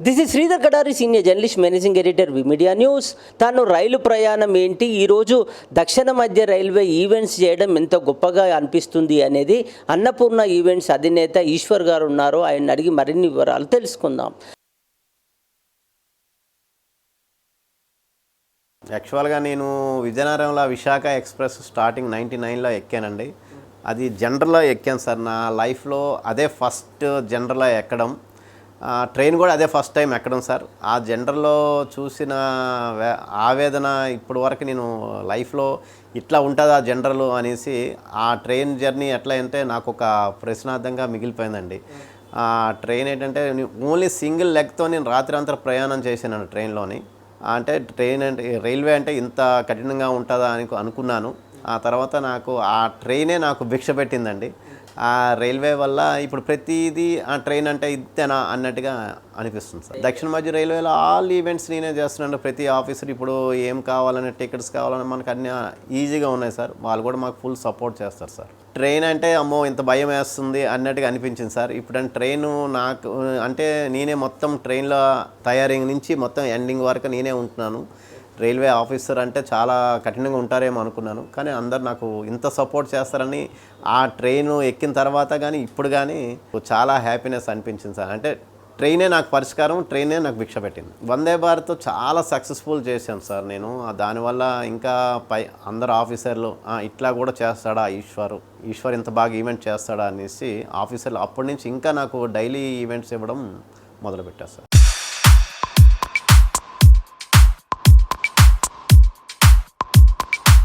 This is Sridhar Kadari, senior journalist, managing editor, media news. తాను రైలు ప్రయాణం ఏంటి, ఈరోజు దక్షిణ మధ్య రైల్వే ఈవెంట్స్ చేయడం ఎంత గొప్పగా అనిపిస్తుంది అనేది అన్నపూర్ణ ఈవెంట్స్ అధినేత ఈశ్వర్ గారు ఉన్నారు. ఆయన అడిగి మరిన్ని వివరాలు తెలుసుకుందాం. యాక్చువల్గా నేను విజయనగరంలో విశాఖ ఎక్స్ప్రెస్ స్టార్టింగ్ 99లో ఎక్కానండి. అది జనరల్లో ఎక్కాను సార్. నా లైఫ్లో అదే ఫస్ట్ జనరల్లో ఎక్కడం. ట్రైన్ కూడా అదే ఫస్ట్ టైం ఎక్కడం సార్. ఆ జనరల్లో చూసిన ఆవేదన ఇప్పటి వరకు నేను లైఫ్లో ఇట్లా ఉంటుందా జనరల్ అనేసి, ఆ ట్రైన్ జర్నీ ఎట్లా అంటే నాకు ఒక ప్రశ్నార్థంగా మిగిలిపోయిందండి. ట్రైన్ ఏంటంటే ఓన్లీ సింగిల్ లెగ్తో నేను రాత్రి అంతా ప్రయాణం చేశాను ట్రైన్లోని. అంటే ట్రైన్ అంటే రైల్వే అంటే ఇంత కఠినంగా ఉంటుందా అని అనుకున్నాను. ఆ తర్వాత నాకు ఆ ట్రైనే నాకు భిక్ష పెట్టిందండి. ఆ రైల్వే వల్ల ఇప్పుడు ప్రతిదీ ఆ ట్రైన్ అంటే ఇంతేనా అన్నట్టుగా అనిపిస్తుంది సార్. దక్షిణ మధ్య రైల్వేలో ఆల్ ఈవెంట్స్ నేనే చేస్తున్నాను. ప్రతి ఆఫీసర్ ఇప్పుడు ఏం కావాలని, టికెట్స్ కావాలని మనకు అన్నీ ఈజీగా ఉన్నాయి సార్. వాళ్ళు కూడా మాకు ఫుల్ సపోర్ట్ చేస్తారు సార్. ట్రైన్ అంటే అమ్మో ఇంత భయం వేస్తుంది అన్నట్టుగా అనిపించింది సార్. ఇప్పుడు ట్రైను నాకు అంటే నేనే మొత్తం ట్రైన్లో తయారింగ్ నుంచి మొత్తం ఎండింగ్ వరకు నేనే ఉంటున్నాను. రైల్వే ఆఫీసర్ అంటే చాలా కఠినంగా ఉంటారేమో అనుకున్నాను, కానీ అందరు నాకు ఇంత సపోర్ట్ చేస్తారని ఆ ట్రైను ఎక్కిన తర్వాత కానీ ఇప్పుడు కానీ చాలా హ్యాపీనెస్ అనిపించింది సార్. అంటే ట్రైనే నాకు పరిష్కారం, ట్రైనే నాకు భిక్ష పెట్టింది. వందే భారత్ చాలా సక్సెస్ఫుల్ చేశాను సార్ నేను. దానివల్ల ఇంకా అందరు ఆఫీసర్లు ఇట్లా కూడా చేస్తాడా ఈశ్వర్ ఇంత బాగా ఈవెంట్ చేస్తాడా అనేసి ఆఫీసర్లు అప్పటి నుంచి ఇంకా నాకు డైలీ ఈవెంట్స్ ఇవ్వడం మొదలుపెట్టారు సార్.